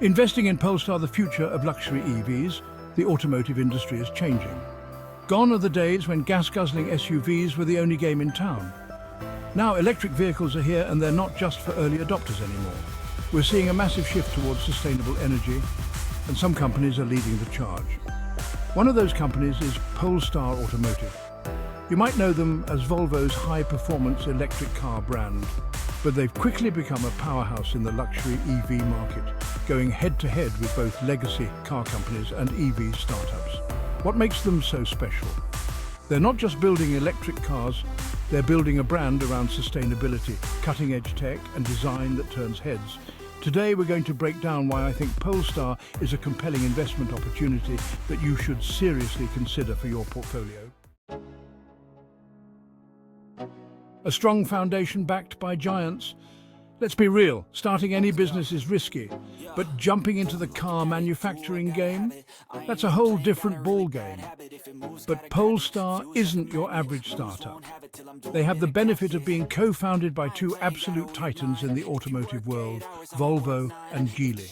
Investing in Polestar, the future of luxury EVs, the automotive industry is changing. Gone are the days when gas-guzzling SUVs were the only game in town. Now electric vehicles are here, and they're not just for early adopters anymore. We're seeing a massive shift towards sustainable energy, and some companies are leading the charge. One of those companies is Polestar Automotive. You might know them as Volvo's high-performance electric car brand, but they've quickly become a powerhouse in the luxury EV market, going head-to-head with both legacy car companies and EV startups. What makes them so special? They're not just building electric cars, they're building a brand around sustainability, cutting-edge tech and design that turns heads. Today we're going to break down why I think Polestar is a compelling investment opportunity that you should seriously consider for your portfolio. A strong foundation backed by giants. Let's be real, starting any business is risky, but jumping into the car manufacturing game, that's a whole different ball game. But Polestar isn't your average startup. They have the benefit of being co-founded by two absolute titans in the automotive world, Volvo and Geely.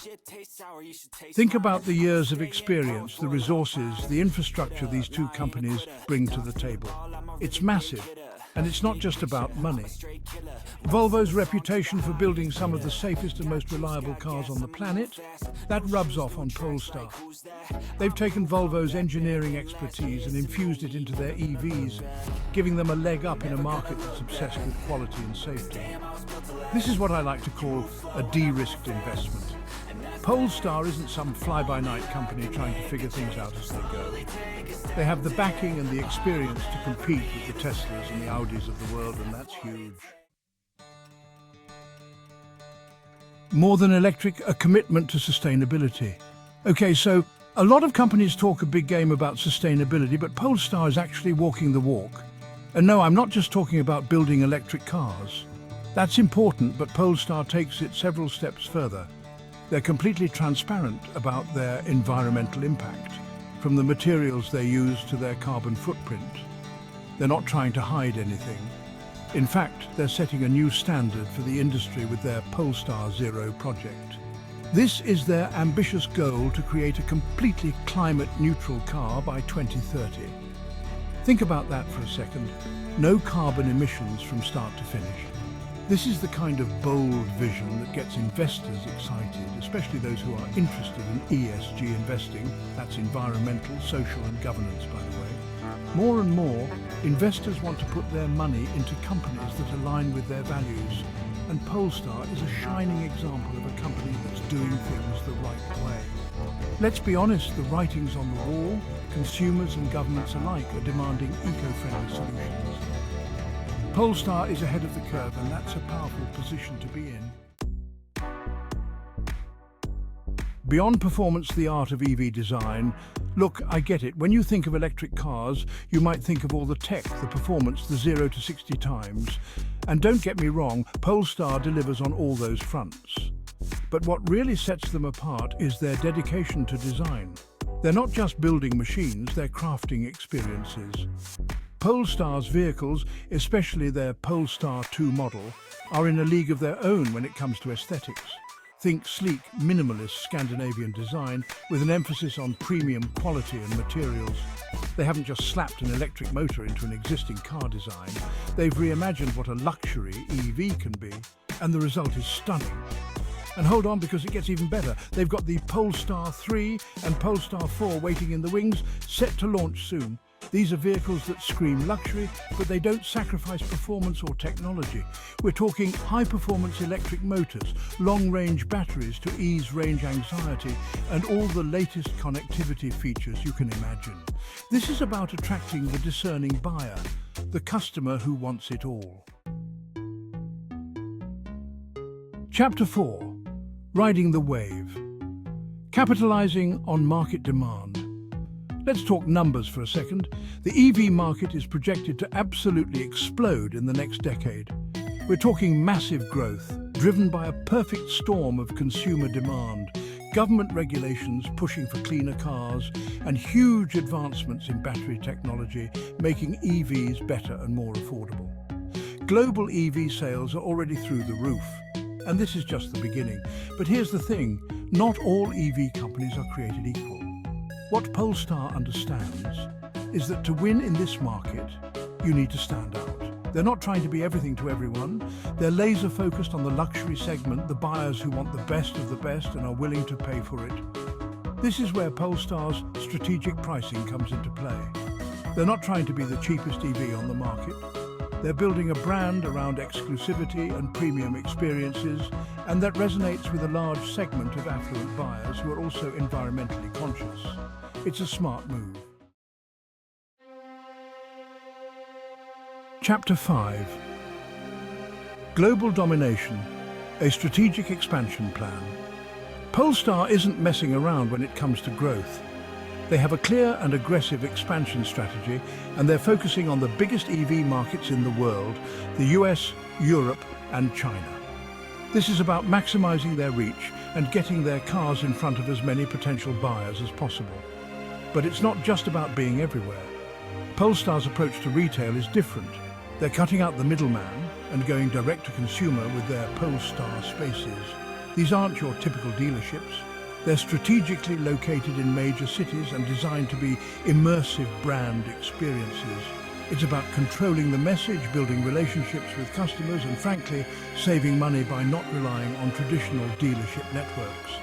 Think about the years of experience, the resources, the infrastructure these two companies bring to the table. It's massive. And it's not just about money. Volvo's reputation for building some of the safest and most reliable cars on the planet, that rubs off on Polestar. They've taken Volvo's engineering expertise and infused it into their EVs, giving them a leg up in a market that's obsessed with quality and safety. This is what I like to call a de-risked investment. Polestar isn't some fly-by-night company trying to figure things out as they go. They have the backing and the experience to compete with the Teslas and the Audis of the world, and that's huge. More than electric, a commitment to sustainability. Okay, so a lot of companies talk a big game about sustainability, but Polestar is actually walking the walk. And no, I'm not just talking about building electric cars. That's important, but Polestar takes it several steps further. They're completely transparent about their environmental impact, from the materials they use to their carbon footprint. They're not trying to hide anything. In fact, they're setting a new standard for the industry with their Polestar Zero project. This is their ambitious goal to create a completely climate-neutral car by 2030. Think about that for a second. No carbon emissions from start to finish. This is the kind of bold vision that gets investors excited, especially those who are interested in ESG investing. That's environmental, social and governance, by the way. More and more, investors want to put their money into companies that align with their values. And Polestar is a shining example of a company that's doing things the right way. Let's be honest, the writing's on the wall. Consumers and governments alike are demanding eco-friendly solutions. Polestar is ahead of the curve, and that's a powerful position to be in. Beyond performance, the art of EV design. Look, I get it. When you think of electric cars, you might think of all the tech, the performance, the 0 to 60 times. And don't get me wrong, Polestar delivers on all those fronts. But what really sets them apart is their dedication to design. They're not just building machines, they're crafting experiences. Polestar's vehicles, especially their Polestar 2 model, are in a league of their own when it comes to aesthetics. Think sleek, minimalist Scandinavian design with an emphasis on premium quality and materials. They haven't just slapped an electric motor into an existing car design. They've reimagined what a luxury EV can be, and the result is stunning. And hold on, because it gets even better. They've got the Polestar 3 and Polestar 4 waiting in the wings, set to launch soon. These are vehicles that scream luxury, but they don't sacrifice performance or technology. We're talking high-performance electric motors, long-range batteries to ease range anxiety, and all the latest connectivity features you can imagine. This is about attracting the discerning buyer, the customer who wants it all. Chapter 4. Riding the Wave. Capitalizing on market demand. Let's talk numbers for a second. The EV market is projected to absolutely explode in the next decade. We're talking massive growth, driven by a perfect storm of consumer demand, government regulations pushing for cleaner cars, and huge advancements in battery technology, making EVs better and more affordable. Global EV sales are already through the roof. And this is just the beginning. But here's the thing, Not all EV companies are created equal. What Polestar understands is that to win in this market, you need to stand out. They're not trying to be everything to everyone. They're laser focused on the luxury segment, the buyers who want the best of the best and are willing to pay for it. This is where Polestar's strategic pricing comes into play. They're not trying to be the cheapest EV on the market. They're building a brand around exclusivity and premium experiences, and that resonates with a large segment of affluent buyers who are also environmentally conscious. It's a smart move. Chapter 5. Global Domination, a strategic expansion plan. Polestar isn't messing around when it comes to growth. They have a clear and aggressive expansion strategy, and they're focusing on the biggest EV markets in the world, the US, Europe, and China. This is about maximizing their reach and getting their cars in front of as many potential buyers as possible. But it's not just about being everywhere. Polestar's approach to retail is different. They're cutting out the middleman and going direct to consumer with their Polestar spaces. These aren't your typical dealerships. They're strategically located in major cities and designed to be immersive brand experiences. It's about controlling the message, building relationships with customers, and frankly, saving money by not relying on traditional dealership networks.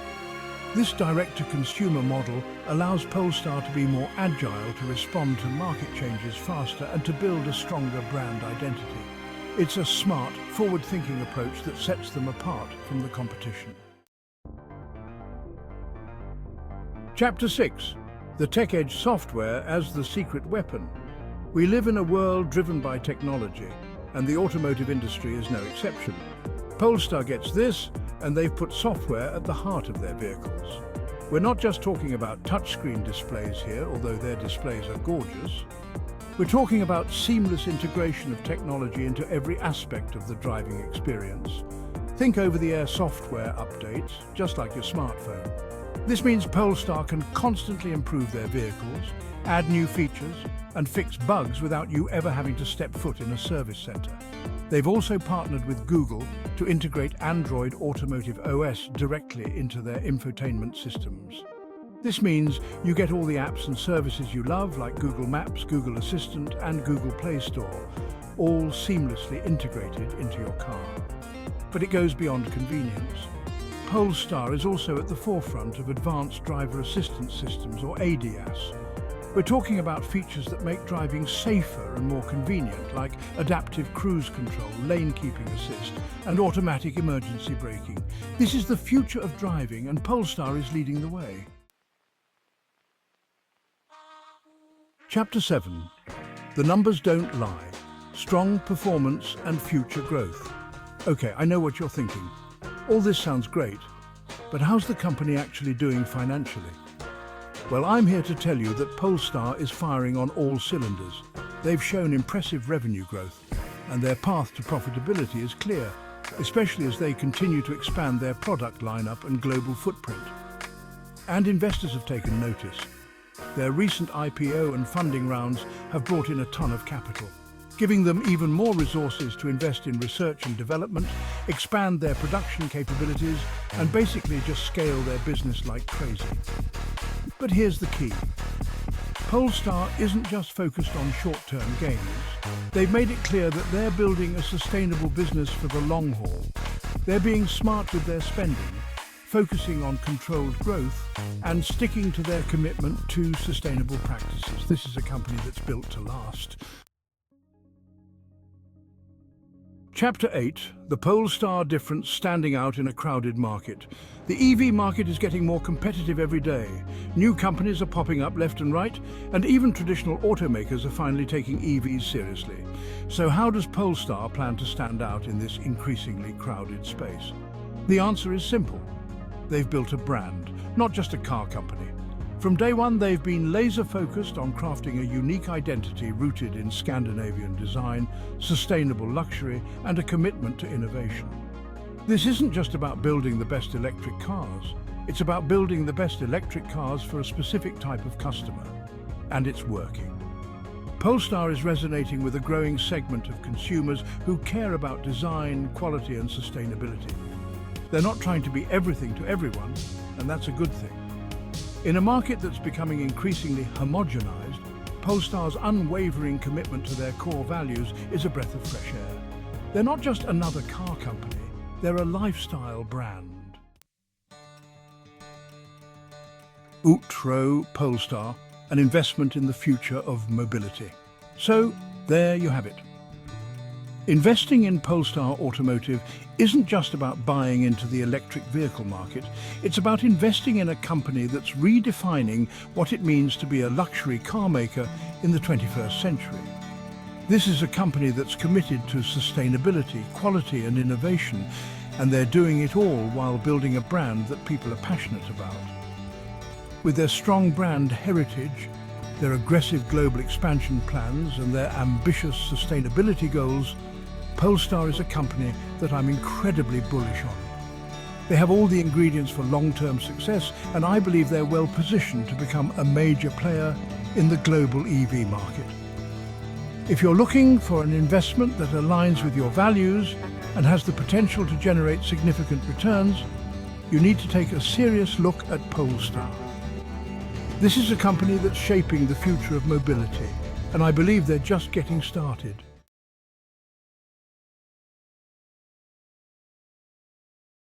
This direct-to-consumer model allows Polestar to be more agile, to respond to market changes faster, and to build a stronger brand identity. It's a smart, forward-thinking approach that sets them apart from the competition. Chapter 6. The Tech Edge Software as the Secret Weapon. We live in a world driven by technology, and the automotive industry is no exception. Polestar gets this, and they've put software at the heart of their vehicles. We're not just talking about touchscreen displays here, although their displays are gorgeous. We're talking about seamless integration of technology into every aspect of the driving experience. Think over-the-air software updates, just like your smartphone. This means Polestar can constantly improve their vehicles, add new features, and fix bugs without you ever having to step foot in a service center. They've also partnered with Google to integrate Android Automotive OS directly into their infotainment systems. This means you get all the apps and services you love, like Google Maps, Google Assistant, and Google Play Store, all seamlessly integrated into your car. But it goes beyond convenience. Polestar is also at the forefront of advanced driver assistance systems, or ADAS. We're talking about features that make driving safer and more convenient, like adaptive cruise control, lane keeping assist, and automatic emergency braking. This is the future of driving, and Polestar is leading the way. Chapter 7. The numbers don't lie. Strong performance and future growth. Okay, I know what you're thinking. All this sounds great, but how's the company actually doing financially? Well, I'm here to tell you that Polestar is firing on all cylinders. They've shown impressive revenue growth, and their path to profitability is clear, especially as they continue to expand their product lineup and global footprint. And investors have taken notice. Their recent IPO and funding rounds have brought in a ton of capital, giving them even more resources to invest in research and development, expand their production capabilities, and basically just scale their business like crazy. But here's the key. Polestar isn't just focused on short-term gains. They've made it clear that they're building a sustainable business for the long haul. They're being smart with their spending, focusing on controlled growth, and sticking to their commitment to sustainable practices. This is a company that's built to last. Chapter 8. The Polestar Difference standing out in a crowded market. The EV market is getting more competitive every day. New companies are popping up left and right, and even traditional automakers are finally taking EVs seriously. So how does Polestar plan to stand out in this increasingly crowded space? The answer is simple. They've built a brand, not just a car company. From day one, they've been laser-focused on crafting a unique identity rooted in Scandinavian design, sustainable luxury, and a commitment to innovation. This isn't just about building the best electric cars. It's about building the best electric cars for a specific type of customer. And it's working. Polestar is resonating with a growing segment of consumers who care about design, quality, and sustainability. They're not trying to be everything to everyone, and that's a good thing. In a market that's becoming increasingly homogenized, Polestar's unwavering commitment to their core values is a breath of fresh air. They're not just another car company, they're a lifestyle brand. Outro Polestar, an investment in the future of mobility. So, there you have it. Investing in Polestar Automotive isn't just about buying into the electric vehicle market, it's about investing in a company that's redefining what it means to be a luxury car maker in the 21st century. This is a company that's committed to sustainability, quality and innovation, and they're doing it all while building a brand that people are passionate about. With their strong brand heritage, their aggressive global expansion plans and their ambitious sustainability goals, Polestar is a company that I'm incredibly bullish on. They have all the ingredients for long-term success, and I believe they're well positioned to become a major player in the global EV market. If you're looking for an investment that aligns with your values and has the potential to generate significant returns, you need to take a serious look at Polestar. This is a company that's shaping the future of mobility, and I believe they're just getting started.